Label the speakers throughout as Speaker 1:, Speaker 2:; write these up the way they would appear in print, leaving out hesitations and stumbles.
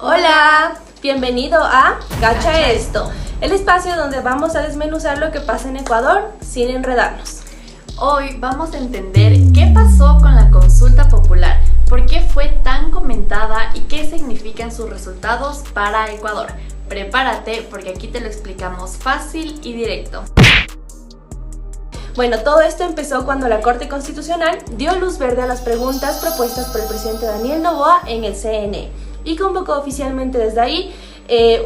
Speaker 1: Hola, bienvenido a Cacha Esto, el espacio donde vamos a desmenuzar lo que pasa en Ecuador sin enredarnos.
Speaker 2: Hoy vamos a entender qué pasó con la consulta popular, por qué fue tan comentada y qué significan sus resultados para Ecuador. Prepárate porque aquí te lo explicamos fácil y directo.
Speaker 1: Bueno, todo esto empezó cuando la Corte Constitucional dio luz verde a las preguntas propuestas por el presidente Daniel Noboa en el CNE y convocó oficialmente desde ahí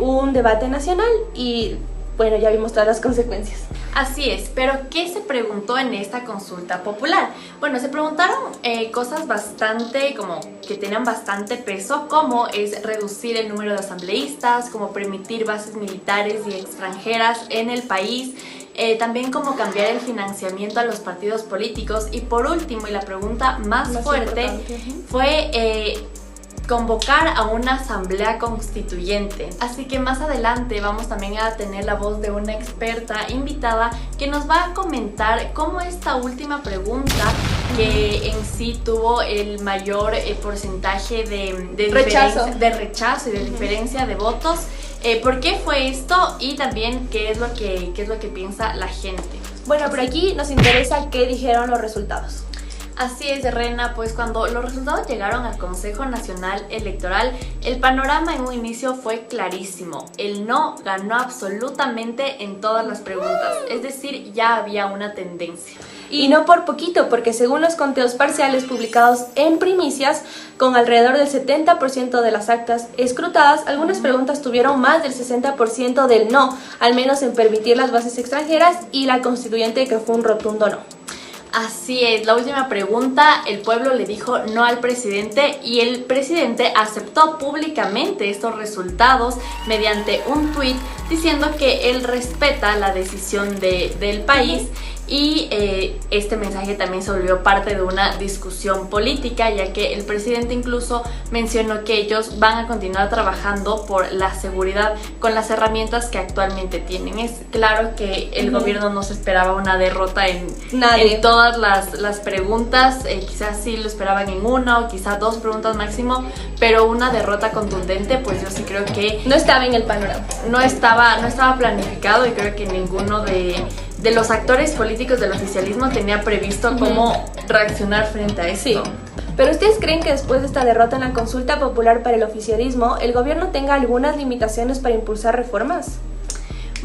Speaker 1: un debate nacional y bueno, ya vimos todas las consecuencias.
Speaker 2: Así es, pero ¿qué se preguntó en esta consulta popular? Bueno, se preguntaron cosas que tenían bastante peso, como es reducir el número de asambleístas, como permitir bases militares y extranjeras en el país, también como cambiar el financiamiento a los partidos políticos y por último, y la pregunta más fuerte, fue convocar a una asamblea constituyente. Así que más adelante vamos también a tener la voz de una experta invitada que nos va a comentar cómo esta última pregunta, que en sí tuvo el mayor porcentaje de rechazo y de diferencia de votos, por qué fue esto y también qué es lo que piensa la gente.
Speaker 1: Bueno, pero aquí nos interesa qué dijeron los resultados.
Speaker 2: Así es, Rena, pues cuando los resultados llegaron al Consejo Nacional Electoral, el panorama en un inicio fue clarísimo. El no ganó absolutamente en todas las preguntas, es decir, ya había una tendencia.
Speaker 1: Y no por poquito, porque según los conteos parciales publicados en primicias, con alrededor del 70% de las actas escrutadas, algunas preguntas tuvieron más del 60% del no, al menos en permitir las bases extranjeras y la constituyente, que fue un rotundo no.
Speaker 2: Así es, la última pregunta, el pueblo le dijo no al presidente y el presidente aceptó públicamente estos resultados mediante un tuit diciendo que él respeta la decisión del país y este mensaje también se volvió parte de una discusión política, ya que el presidente incluso mencionó que ellos van a continuar trabajando por la seguridad con las herramientas que actualmente tienen. Es claro que el gobierno no se esperaba una derrota en todas las preguntas, quizás sí lo esperaban en una o quizás dos preguntas máximo, pero una derrota contundente, pues yo sí creo que
Speaker 1: no estaba en el panorama.
Speaker 2: No estaba planificado y creo que ninguno de los actores políticos del oficialismo tenía previsto cómo reaccionar frente a esto.
Speaker 1: Sí. ¿Pero ustedes creen que después de esta derrota en la consulta popular para el oficialismo, el gobierno tenga algunas limitaciones para impulsar reformas?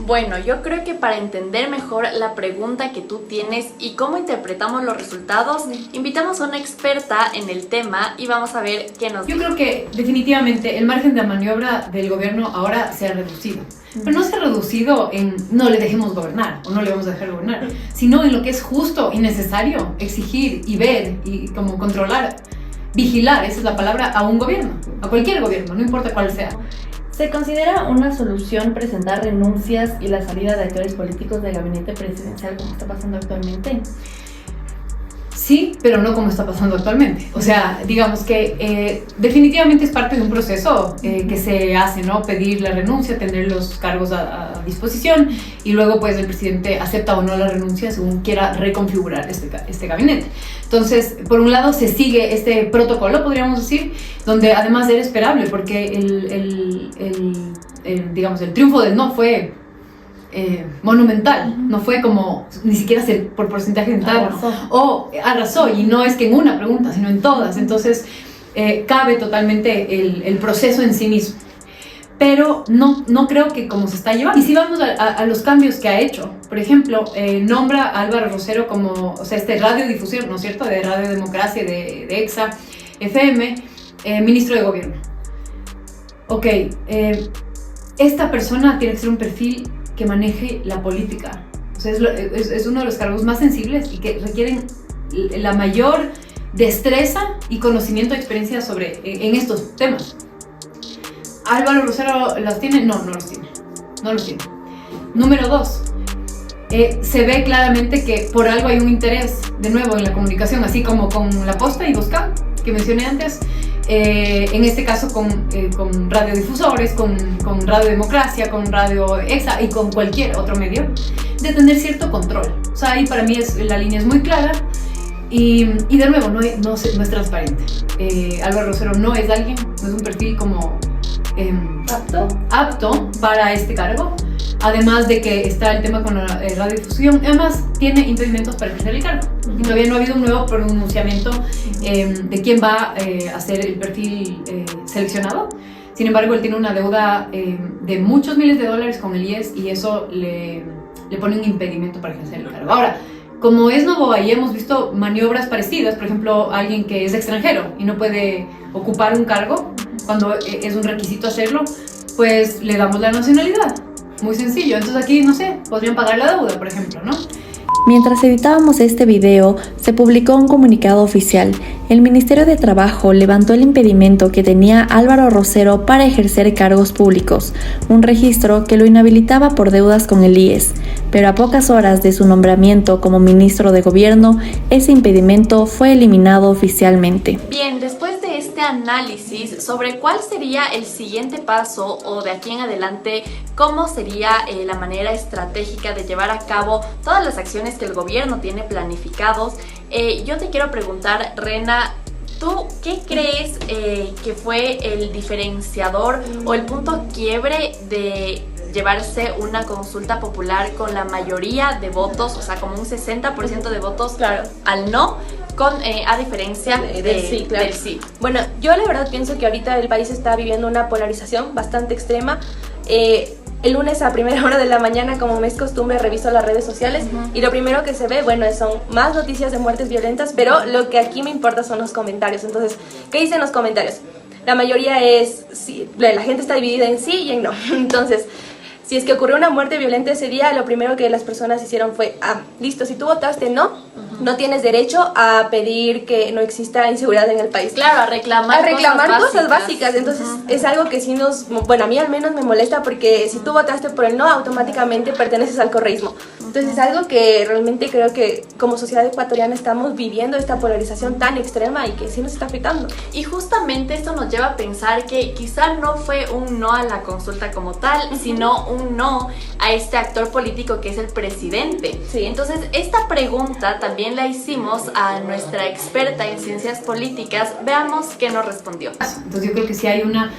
Speaker 2: Bueno, yo creo que para entender mejor la pregunta que tú tienes y cómo interpretamos los resultados, invitamos a una experta en el tema y vamos a ver qué nos dice.
Speaker 3: Yo creo que definitivamente el margen de maniobra del gobierno ahora se ha reducido. Pero no se ha reducido en no le dejemos gobernar o no le vamos a dejar gobernar, sino en lo que es justo y necesario exigir y ver y como controlar, vigilar, esa es la palabra, a un gobierno, a cualquier gobierno, no importa cuál sea.
Speaker 4: ¿Se considera una solución presentar renuncias y la salida de actores políticos del gabinete presidencial como está pasando actualmente?
Speaker 3: Sí, pero no como está pasando actualmente. O sea, digamos que definitivamente es parte de un proceso que se hace, ¿no? Pedir la renuncia, tener los cargos a disposición y luego pues el presidente acepta o no la renuncia según quiera reconfigurar este gabinete. Entonces, por un lado se sigue este protocolo, podríamos decir, donde además era esperable porque digamos, el triunfo del no fue monumental, no fue como ni siquiera por porcentaje interno, arrasó, y no es que en una pregunta, sino en todas. Entonces cabe totalmente el proceso en sí mismo, pero no creo que como se está llevando. Y si vamos a los cambios que ha hecho, por ejemplo, nombra a Álvaro Rosero como, o sea, radiodifusor, ¿no es cierto?, de Radio Democracia, de EXA FM, ministro de gobierno. Ok, esta persona tiene que ser un perfil que maneje la política. O sea, es uno de los cargos más sensibles y que requieren la mayor destreza y conocimiento de experiencia en estos temas. ¿Álvaro Rosero los tiene? No los tiene. Número 2, se ve claramente que por algo hay un interés, de nuevo, en la comunicación, así como con La Posta y Bosca, que mencioné antes, en este caso con radiodifusores, con Radio Democracia, con Radio EXA y con cualquier otro medio, de tener cierto control. O sea, ahí para mí la línea es muy clara y de nuevo no es transparente. Álvaro Rosero no es alguien, no es un perfil como apto para este cargo. Además de que está el tema con la radiodifusión, además tiene impedimentos para ejercer el cargo. Y todavía no ha habido un nuevo pronunciamiento de quién va a ser el perfil seleccionado. Sin embargo, él tiene una deuda de muchos miles de dólares con el IES y eso le pone un impedimento para ejercer el cargo. Ahora, como es Novoa y hemos visto maniobras parecidas, por ejemplo, alguien que es extranjero y no puede ocupar un cargo, cuando es un requisito hacerlo, pues le damos la nacionalidad. Muy sencillo. Entonces aquí, no sé, podrían pagar la deuda, por ejemplo, ¿no?
Speaker 5: Mientras editábamos este video, se publicó un comunicado oficial. El Ministerio de Trabajo levantó el impedimento que tenía Álvaro Rosero para ejercer cargos públicos, un registro que lo inhabilitaba por deudas con el IES. Pero a pocas horas de su nombramiento como ministro de Gobierno, ese impedimento fue eliminado oficialmente.
Speaker 2: Bien, después de este análisis sobre cuál sería el siguiente paso o de aquí en adelante, cómo sería la manera estratégica de llevar a cabo todas las acciones que el gobierno tiene planificados, yo te quiero preguntar, Rena, ¿tú qué crees que fue el diferenciador o el punto quiebre de llevarse una consulta popular con la mayoría de votos, o sea, como un 60% de votos al no, a diferencia
Speaker 1: del sí, claro.
Speaker 2: del sí?
Speaker 1: Bueno, yo la verdad pienso que ahorita el país está viviendo una polarización bastante extrema. El lunes a primera hora de la mañana, como me es costumbre, reviso las redes sociales y lo primero que se ve, bueno, son más noticias de muertes violentas, pero lo que aquí me importa son los comentarios. Entonces, ¿qué dicen los comentarios? La mayoría es, sí, la gente está dividida en sí y en no. Entonces, si es que ocurrió una muerte violenta ese día, lo primero que las personas hicieron fue, listo, si tú votaste no, no tienes derecho a pedir que no exista inseguridad en el país.
Speaker 2: Claro, a reclamar
Speaker 1: cosas básicas. Entonces, es algo que sí bueno, a mí al menos me molesta porque si tú votaste por el no, automáticamente perteneces al correísmo. Entonces, es algo que realmente creo que como sociedad ecuatoriana estamos viviendo esta polarización tan extrema y que sí nos está afectando.
Speaker 2: Y justamente esto nos lleva a pensar que quizá no fue un no a la consulta como tal, sino un no a este actor político que es el presidente.
Speaker 1: Sí.
Speaker 2: Entonces, esta pregunta también la hicimos a nuestra experta en ciencias políticas. Veamos qué nos respondió.
Speaker 3: Entonces yo creo que sí hay una...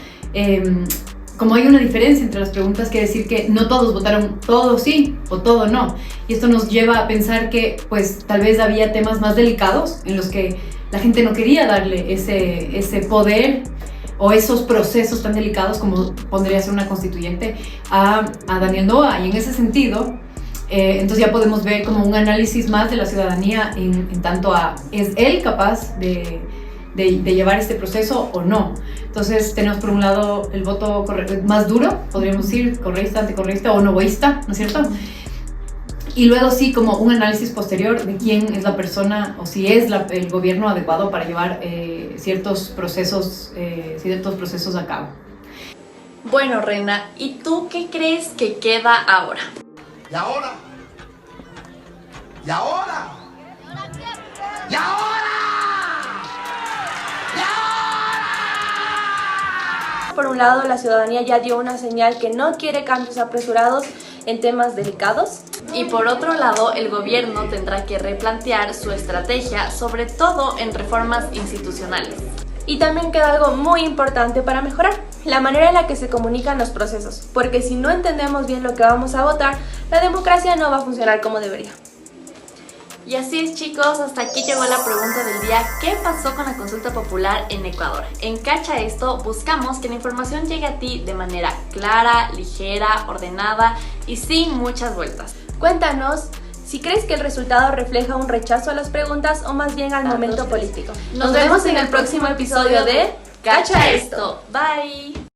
Speaker 3: como hay una diferencia entre las preguntas, quiere decir que no todos votaron todo sí o todo no. Y esto nos lleva a pensar que pues tal vez había temas más delicados en los que la gente no quería darle ese poder o esos procesos tan delicados como podría ser una constituyente a Daniel Noboa. Y en ese sentido, entonces ya podemos ver como un análisis más de la ciudadanía en tanto a ¿es él capaz de llevar este proceso o no? Entonces tenemos por un lado el voto más duro, podríamos decir, correísta, anticorreísta o novoísta, ¿no es cierto? Y luego sí como un análisis posterior de quién es la persona o si es el gobierno adecuado para llevar ciertos procesos a cabo.
Speaker 2: Bueno, Rena, ¿y tú qué crees que queda ahora?
Speaker 6: ¿Y ahora? ¿Y ahora? ¿Y ahora?
Speaker 1: Por un lado, la ciudadanía ya dio una señal que no quiere cambios apresurados en temas delicados.
Speaker 2: Y por otro lado, el gobierno tendrá que replantear su estrategia, sobre todo en reformas institucionales.
Speaker 1: Y también queda algo muy importante para mejorar, la manera en la que se comunican los procesos, porque si no entendemos bien lo que vamos a votar, la democracia no va a funcionar como debería.
Speaker 2: Y así es, chicos, hasta aquí llegó la pregunta del día: ¿qué pasó con la consulta popular en Ecuador? En Cacha Esto buscamos que la información llegue a ti de manera clara, ligera, ordenada y sin muchas vueltas.
Speaker 1: Cuéntanos si crees que el resultado refleja un rechazo a las preguntas o más bien al momento político.
Speaker 2: Nos vemos en el próximo episodio de Cacha Esto. Bye.